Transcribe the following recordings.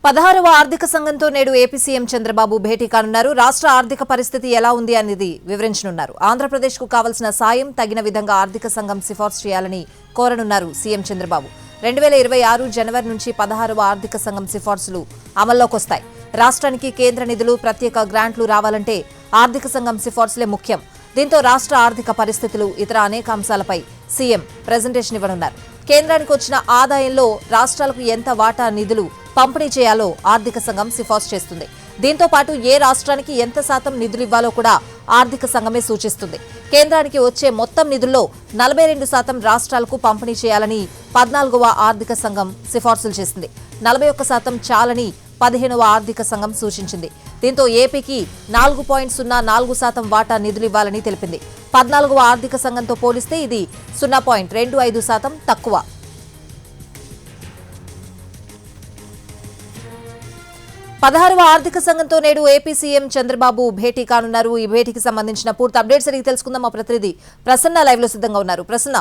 16వ ఆర్థిక సంఘంతో నేడు ఏపీ సీఎం చంద్రబాబు భేటీ కానున్నారు. రాష్ట్ర ఆర్థిక పరిస్థితి ఎలా ఉంది అనేది వివరించనున్నారు. ఆంధ్రప్రదేశ్కు కావాల్సిన సాయం తగిన విధంగా ఆర్థిక సంఘం సిఫార్సు చేయాలని కోరనున్నారు సీఎం చంద్రబాబు. 2026 జనవరి నుంచి 16వ ఆర్థిక సంఘం సిఫార్సులు అమల్లోకొస్తాయి. రాష్ట్రానికి కేంద్ర నిధులు, ప్రత్యేక గ్రాంట్లు రావాలంటే ఆర్థిక సంఘం సిఫార్సులే ముఖ్యం. దీంతో రాష్ట్ర ఆర్థిక పరిస్థితులు, ఇతర అనేక అంశాలపై సీఎం ప్రెజెంటేషన్ ఇవ్వనున్నారు. కేంద్రానికి వచ్చిన ఆదాయంలో రాష్ట్రాలకు ఎంత వాటా నిధులు పంపిణీ చేయాలో ఆర్థిక సంఘం సిఫార్సు చేస్తుంది. దీంతో పాటు ఏ రాష్ట్రానికి ఎంత శాతం నిధులు ఇవ్వాలో కూడా ఆర్థిక సంఘమే సూచిస్తుంది. కేంద్రానికి వచ్చే మొత్తం నిధుల్లో 42% రాష్ట్రాలకు పంపిణీ చేయాలని 14వ ఆర్థిక సంఘం సిఫార్సులు చేసింది. 41% చాలని 15వ ఆర్థిక సంఘం సూచించింది. దీంతో ఏపీకి 4.04% వాటా నిధులు ఇవ్వాలని తెలిపింది. 14వ ఆర్థిక సంఘంతో పోలిస్తే ఇది 0.25% తక్కువ. పదహారవ ఆర్థిక సంఘంతో నేడు ఏపీ సీఎం చంద్రబాబు భేటీ కానున్నారు. ఈ భేటీకి సంబంధించిన పూర్తి అప్డేట్స్ అడిగి తెలుసుకుందాం. మా ప్రతినిధి ప్రసన్న లైవ్ లో సిద్ధంగా ఉన్నారు. ప్రసన్న,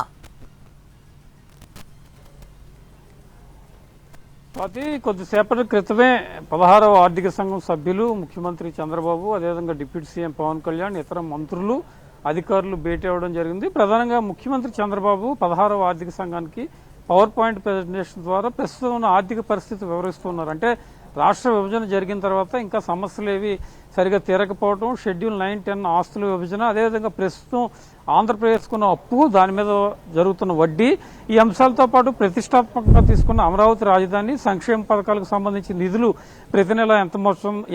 కొద్దిసేపటి క్రితమే 16వ ఆర్థిక సంఘం సభ్యులు, ముఖ్యమంత్రి చంద్రబాబు, అదేవిధంగా డిప్యూటీ సీఎం పవన్ కళ్యాణ్, ఇతర మంత్రులు, అధికారులు భేటీ అవ్వడం జరిగింది. ప్రధానంగా ముఖ్యమంత్రి చంద్రబాబు 16వ ఆర్థిక సంఘానికి పవర్ పాయింట్ ప్రెజెంటేషన్ ద్వారా ప్రస్తుతం ఉన్న ఆర్థిక పరిస్థితి వివరిస్తున్నారు. అంటే రాష్ట్ర విభజన జరిగిన తర్వాత ఇంకా సమస్యలు ఏవి సరిగా తీరకపోవడం, షెడ్యూల్ 9, 10 ఆస్తుల విభజన, అదేవిధంగా ప్రస్తుతం ఆంధ్రప్రదేశ్కున్న అప్పు, దాని మీద జరుగుతున్న వడ్డీ, ఈ అంశాలతో పాటు ప్రతిష్టాత్మకంగా తీసుకున్న అమరావతి రాజధాని, సంక్షేమ పథకాలకు సంబంధించి నిధులు ప్రతి నెల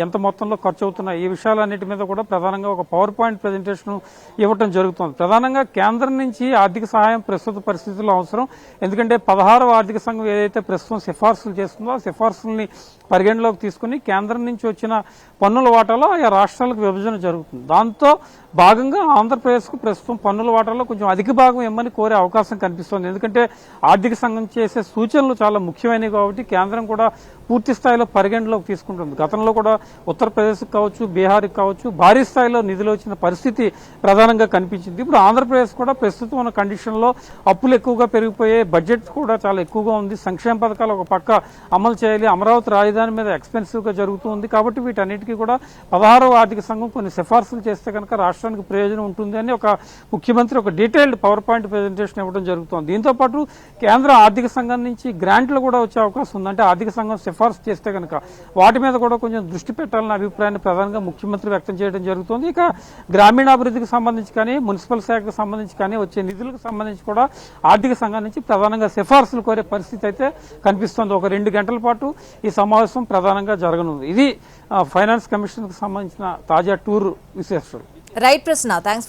ఎంత మొత్తంలో ఖర్చు అవుతున్నాయి, ఈ విషయాలన్నిటి మీద కూడా ప్రధానంగా ఒక పవర్ పాయింట్ ప్రజెంటేషన్ ఇవ్వడం జరుగుతుంది. ప్రధానంగా కేంద్రం నుంచి ఆర్థిక సహాయం ప్రస్తుత పరిస్థితుల్లో అవసరం. ఎందుకంటే 16వ ఆర్థిక సంఘం ఏదైతే ప్రస్తుతం సిఫార్సులు చేస్తుందో ఆ సిఫార్సుల్ని పరిగణలోకి తీసుకుని కేంద్రం నుంచి వచ్చిన పన్నుల వాటాలో ఆయా రాష్ట్రాలకు విభజన జరుగుతుంది. దాంతో భాగంగా ఆంధ్రప్రదేశ్కు ప్రస్తుతం పన్నుల వాటాలో కొంచెం అధిక భాగం ఇవ్వమని కోరే అవకాశం కనిపిస్తోంది. ఎందుకంటే ఆర్థిక సంఘం చేసే సూచనలు చాలా ముఖ్యమైనవి కాబట్టి కేంద్రం కూడా పూర్తి స్థాయిలో పరిగణలోకి తీసుకుంటుంది. గతంలో కూడా ఉత్తరప్రదేశ్కి కావచ్చు, బీహార్కి కావచ్చు భారీ స్థాయిలో నిధులు వచ్చిన పరిస్థితి ప్రధానంగా కనిపించింది. ఇప్పుడు ఆంధ్రప్రదేశ్ కూడా ప్రస్తుతం ఉన్న కండిషన్లో అప్పులు ఎక్కువగా పెరిగిపోయాయి, బడ్జెట్ కూడా చాలా ఎక్కువగా ఉంది, సంక్షేమ పథకాలు ఒక పక్క అమలు చేయాలి, అమరావతి రాజధాని మీద ఎక్స్పెన్సివ్గా జరుగుతుంది. కాబట్టి వీటన్నిటికీ కూడా 16వ ఆర్థిక సంఘం కొన్ని సిఫార్సులు చేస్తే కనుక రాష్ట్రానికి ప్రయోజనం ఉంటుంది అని ఒక ముఖ్యమంత్రి ఒక డీటెయిల్డ్ పవర్ పాయింట్ ప్రెజెంటేషన్ ఇవ్వడం జరుగుతుంది. దీంతో పాటు కేంద్ర ఆర్థిక సంఘం నుంచి గ్రాంట్లు కూడా వచ్చే అవకాశం ఉంది. అంటే ఆర్థిక సంఘం సిఫార్సు చేస్తే కనుక వాటి మీద కూడా కొంచెం దృష్టి పెట్టాలన్న అభిప్రాయాన్ని ప్రధానంగా ముఖ్యమంత్రి వ్యక్తం చేయడం జరుగుతుంది. ఇక గ్రామీణాభివృద్ధికి సంబంధించి కానీ, మున్సిపల్ శాఖకు సంబంధించి కానీ వచ్చే నిధులకు సంబంధించి కూడా ఆర్థిక సంఘం నుంచి ప్రధానంగా సిఫార్సులు కోరే పరిస్థితి అయితే కనిపిస్తోంది. ఒక 2 గంటల పాటు ఈ సమావేశం ప్రధానంగా జరగనుంది. ఇది ఫైనాన్స్ కమిషన్ కు సంబంధించిన తాజా టూర్ విశేషాలు. రైట్ ప్రశ్న, థ్యాంక్స్.